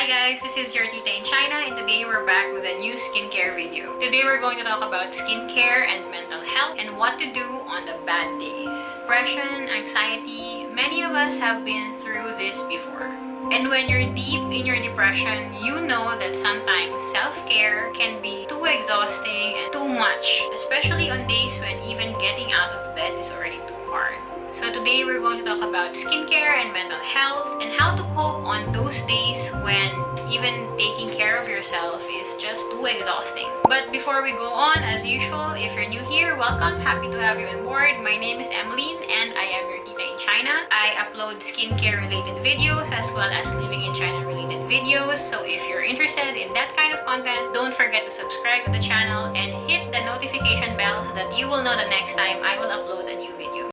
Hi guys, this is your tita in China, and today we're back with a new skincare video. Today we're going to talk about skincare and mental health and what to do on the bad days. Depression, anxiety, many of us have been through this before. And when you're deep in your depression, you know that sometimes self-care can be too exhausting and too much, especially on days when even getting out of bed is already too hard. So today we're going to talk about skincare and mental health and how to cope on those days when even taking care of yourself is just too exhausting. But before we go on, as usual, if you're new here, welcome. Happy to have you on board. My name is Emmeline and I am your tita in China. I upload skincare related videos as well as living in China related videos. So if you're interested in that kind of content, don't forget to subscribe to the channel and hit the notification bell so that you will know the next time I will upload a new video.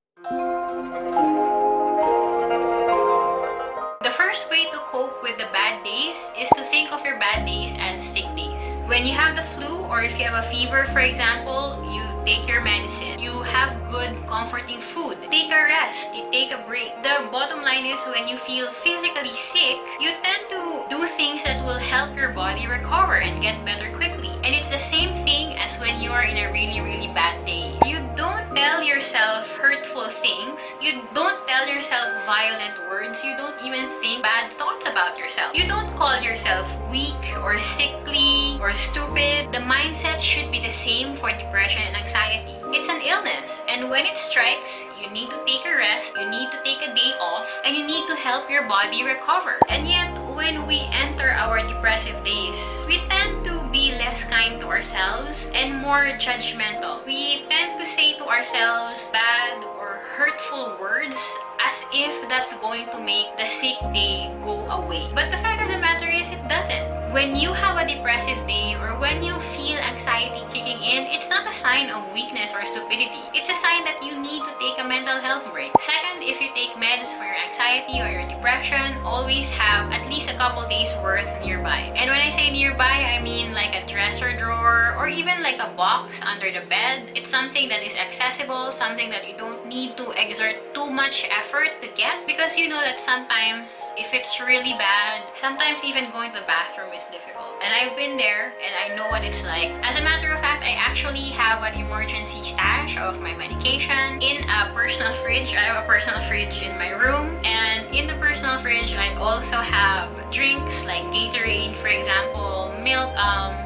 The first way to cope with the bad days is to think of your bad days as sick days. When you have the flu or if you have a fever, for example, you take your medicine. You have good, comforting food. Take a rest. You take a break. The bottom line is when you feel physically sick, you tend to do things that will help your body recover and get better quickly. And it's the same thing as when you are in a really, really bad day. You don't tell yourself hurtful things. You don't tell yourself violent words. You don't even think bad thoughts about yourself. You don't call yourself weak or sickly or stupid. The mindset should be the same for depression and anxiety. It's an illness, and when it strikes, you need to take a rest, you need to take a day off, and you need to help your body recover. And yet, when we enter our depressive days, we tend to be less kind to ourselves and more judgmental. We tend to say to ourselves bad or hurtful words as if that's going to make the sick day go away. But the fact of the matter is, it doesn't. When you have a depressive day or when you feel anxiety kicking in, it's not a sign of weakness or stupidity. It's a sign that you need to take a mental health break. Second, if you take meds for your anxiety or your depression, always have at least a couple days worth nearby. And when I say nearby, I mean like a dresser drawer or even like a box under the bed. It's something that is accessible, something that you don't need to exert too much effort to get, because you know that sometimes if it's really bad, sometimes even going to the bathroom is difficult. And I've been there and I know what it's like. As a matter of fact, I actually have an emergency stash of my medication in a personal fridge. I have a personal fridge in my room, and in the personal fridge I also have drinks like Gatorade, for example, milk,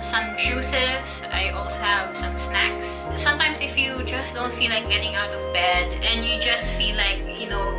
some juices. I also have some snacks. Sometimes if you just don't feel like getting out of bed and you just feel like,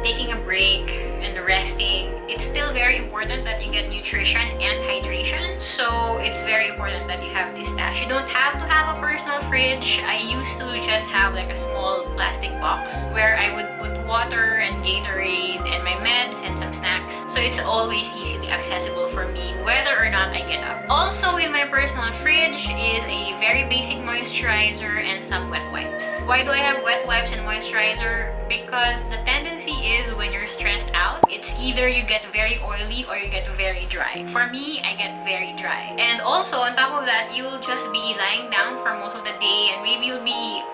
taking a break and resting, it's still very important that you get nutrition and hydration. So it's very important that you have this stash. You don't have to have a personal fridge. I used to just have like a small plastic box where I would put water and Gatorade and my meds and some snacks. So it's always easily accessible for me whether or not I get up. Also in my personal fridge is a very basic moisturizer and some wet wipes. Why do I have wet wipes and moisturizer? Because the tendency is when you're stressed out, it's either you get very oily or you get very dry. For me, I get very dry. And also, on top of that, you'll just be lying down for most of the day and maybe you'll be,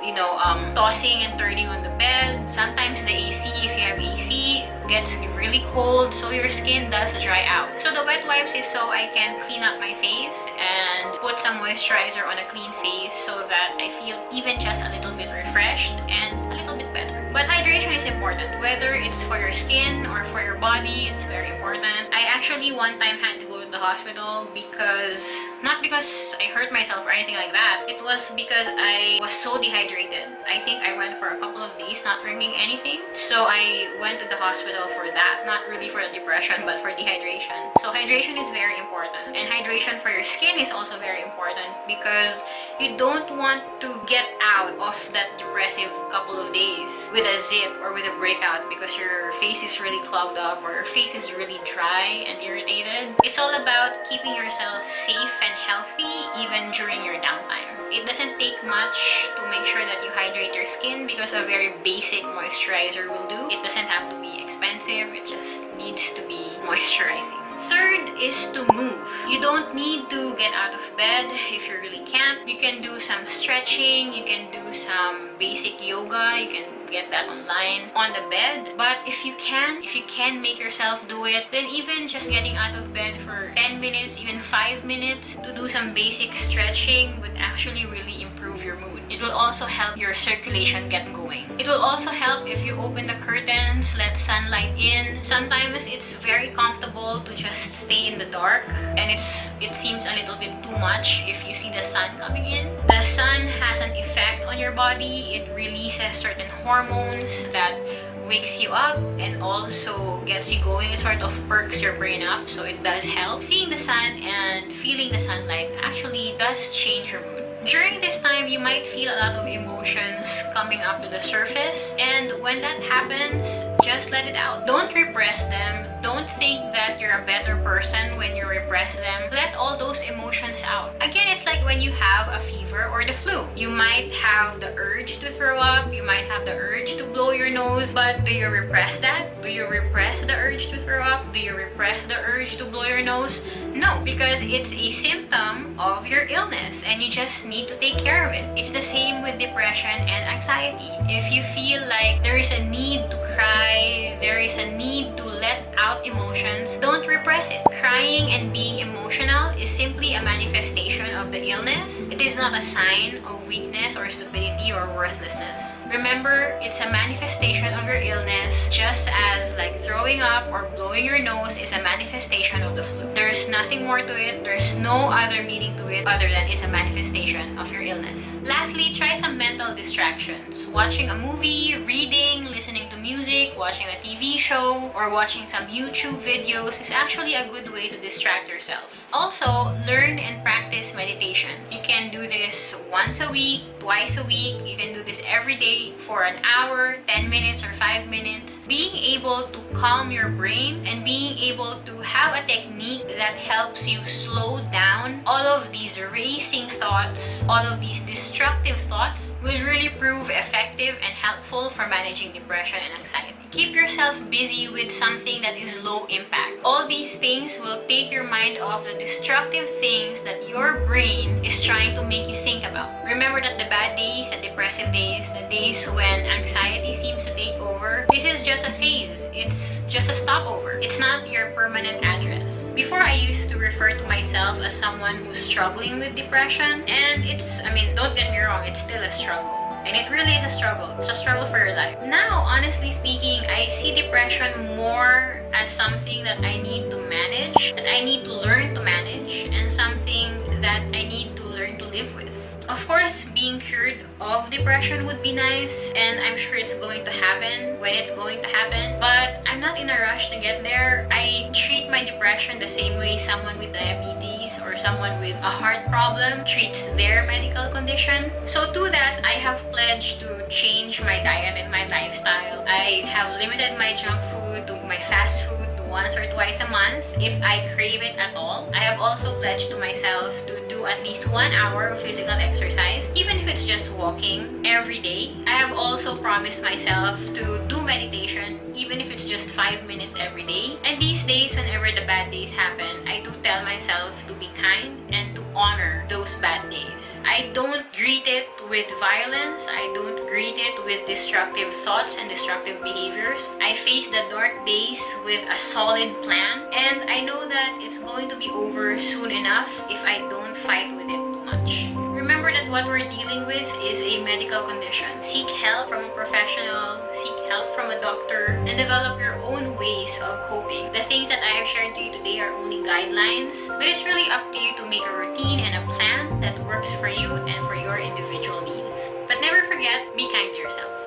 tossing and turning on the bed. Sometimes the AC, if you have AC, gets really cold, so your skin does dry out. So the wet wipes is so I can clean up my face and put some moisturizer on a clean face so that I feel even just a little bit refreshed and a little bit better. But hydration is important, whether it's for your skin or for your body, it's very important. I actually one time had to go to the hospital not because I hurt myself or anything like that. It was because I was so dehydrated. I think I went for a couple of days not drinking anything. So I went to the hospital for that. Not really for the depression, but for dehydration. So hydration is very important. And hydration for your skin is also very important because you don't want to get out of that depressive couple of days with a zit or with a breakout because your face is really clogged up or your face is really dry and irritated. It's all about keeping yourself safe and healthy even during your downtime. It doesn't take much to make sure that you hydrate your skin because a very basic moisturizer will do. It doesn't have to be expensive, it just needs to be moisturizing. Third is to move. You don't need to get out of bed if you really can't. You can do some stretching, you can do some basic yoga, you can get that online, on the bed. But if you can make yourself do it, then even just getting out of bed for 10 minutes, even 5 minutes to do some basic stretching would actually really improve your mood. It will also help your circulation get going. It will also help if you open the curtains, let sunlight in. Sometimes it's very comfortable to just stay in the dark, and it seems a little bit too much if you see the sun coming in. The sun has an effect on your body. It releases certain hormones that wakes you up and also gets you going. It sort of perks your brain up, so it does help. Seeing the sun and feeling the sunlight actually does change your mood. During this time, you might feel a lot of emotions coming up to the surface, and when that happens, just let it out. Don't repress them. Don't think that you're a better person when you repress them. Let all those emotions out. Again, it's like when you have a fever or the flu. You might have the urge to throw up, you might have the urge to blow your nose, but do you repress that? Do you repress the urge to throw up? Do you repress the urge to blow your nose? No, because it's a symptom of your illness and you just need to take care of it. It's the same with depression and anxiety. If you feel like there is a need to cry, there is a need to let out emotions, don't repress it. Crying and being emotional is simply a manifestation of the illness. It is not a sign of weakness or stupidity or worthlessness. Remember, it's a manifestation of your illness, just as like throwing up or blowing your nose is a manifestation of the flu. There's nothing more to it. There's no other meaning to it other than it's a manifestation of your illness. Lastly, try some mental distractions. Watching a movie, reading, listening to music, watching a TV show, or watching some YouTube videos is actually a good way to distract yourself. Also, learn and practice meditation. You can do this once a week, twice a week. You can do this every day for an hour, 10 minutes, or 5 minutes. Being able to calm your brain and being able to have a technique that helps you slow down all of these racing thoughts, all of these destructive thoughts will really prove effective and helpful for managing depression and anxiety. Keep yourself busy with something that is low impact. All these things will take your mind off the destructive things that your brain is trying to make you think about. Remember that the bad days, the depressive days, the days when anxiety seems to take over, this is just a phase. It's just a stopover. It's not your permanent address. Before, I used to refer to myself as someone who's struggling with depression, and don't get me wrong, it's still a struggle. And it really is a struggle. It's a struggle for your life. Now, honestly speaking, I see depression more as something that I need to manage, that I need to learn to manage, and something that I need to learn to live with. Of course, being cured of depression would be nice, and I'm sure it's going to happen when it's going to happen, but I'm not in a rush to get there. I treat my depression the same way someone with diabetes or someone with a heart problem treats their medical condition. So to that, I have pledged to change my diet and my lifestyle. I have limited my junk food to my fast food once or twice a month if I crave it at all. I have also pledged to myself to do at least 1 hour of physical exercise, even if it's just walking every day. I have also promised myself to do meditation, even if it's just 5 minutes every day. And these days, whenever the bad days happen, I do tell myself to be kind and to honor those bad days. I don't greet it with violence. I don't greet it with destructive thoughts and destructive behaviors. I face the dark days with a solid plan, and I know that it's going to be over soon enough if I don't fight with it too much. Remember that what we're dealing with is a medical condition. Seek help from a professional, seek help from a doctor, and develop your own ways of coping. The things that I have shared to you today are only guidelines, but it's really up to you to make a routine and a plan that works for you and for your individual needs. But never forget, be kind to yourself.